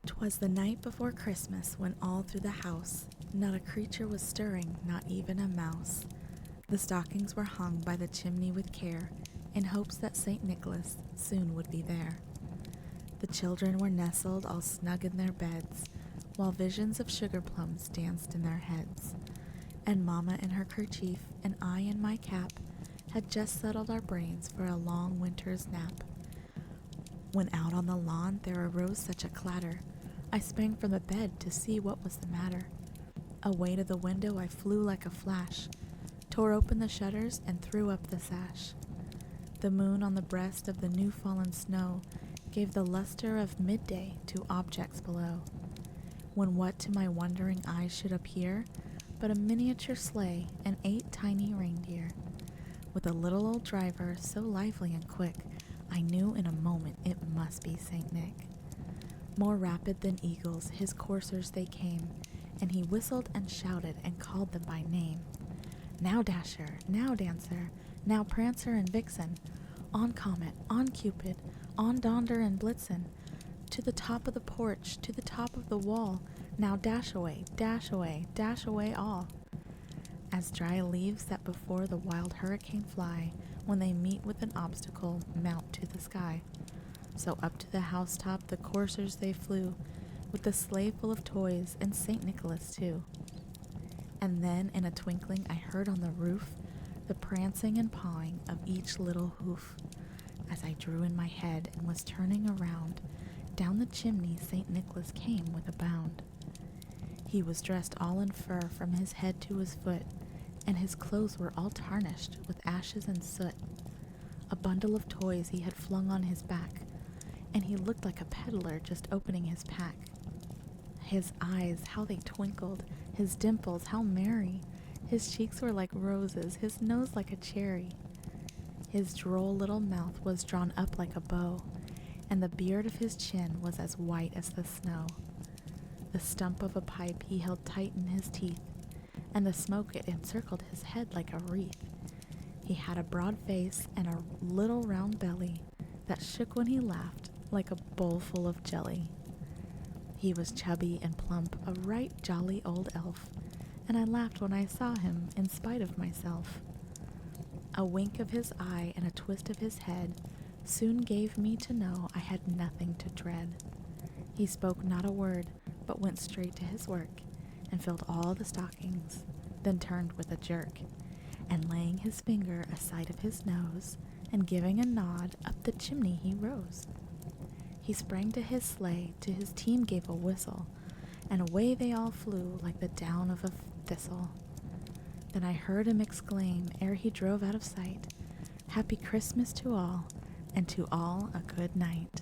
'Twas the night before Christmas when all through the house not a creature was stirring, not even a mouse. The stockings were hung by the chimney with care, in hopes that St. Nicholas soon would be there. The children were nestled all snug in their beds, while visions of sugar plums danced in their heads. And Mamma in her kerchief and I in my cap had just settled our brains for a long winter's nap. When out on the lawn there arose such a clatter, I sprang from the bed to see what was the matter. Away to the window I flew like a flash, tore open the shutters and threw up the sash. The moon on the breast of the new-fallen snow gave the luster of midday to objects below, when what to my wondering eyes should appear but a miniature sleigh and 8 tiny reindeer. With a little old driver so lively and quick, I knew in a moment it must be St. Nick. More rapid than eagles his coursers they came, and he whistled and shouted and called them by name. Now Dasher, now Dancer, now Prancer and Vixen, on Comet, on Cupid, on Donder and Blitzen, to the top of the porch, to the top of the wall, now dash away, dash away, dash away all. As dry leaves that before the wild hurricane fly, when they meet with an obstacle, mount to the sky. So up to the housetop the coursers they flew, with the sleigh full of toys and St. Nicholas too. And then in a twinkling I heard on the roof the prancing and pawing of each little hoof. As I drew in my head and was turning around, down the chimney St. Nicholas came with a bound. He was dressed all in fur from his head to his foot, and his clothes were all tarnished with ashes and soot. A bundle of toys he had flung on his back, and he looked like a peddler just opening his pack. His eyes, how they twinkled, his dimples, how merry. His cheeks were like roses, his nose like a cherry. His droll little mouth was drawn up like a bow, and the beard of his chin was as white as the snow. The stump of a pipe he held tight in his teeth, and the smoke it encircled his head like a wreath. He had a broad face and a little round belly that shook when he laughed like a bowl full of jelly. He was chubby and plump, a right jolly old elf, and I laughed when I saw him in spite of myself. A wink of his eye and a twist of his head soon gave me to know I had nothing to dread. He spoke not a word, but went straight to his work, and filled all the stockings, then turned with a jerk, and laying his finger aside of his nose, and giving a nod, up the chimney he rose. He sprang to his sleigh, to his team gave a whistle, and away they all flew like the down of a thistle. Then I heard him exclaim, ere he drove out of sight, "Happy Christmas to all, and to all a good night."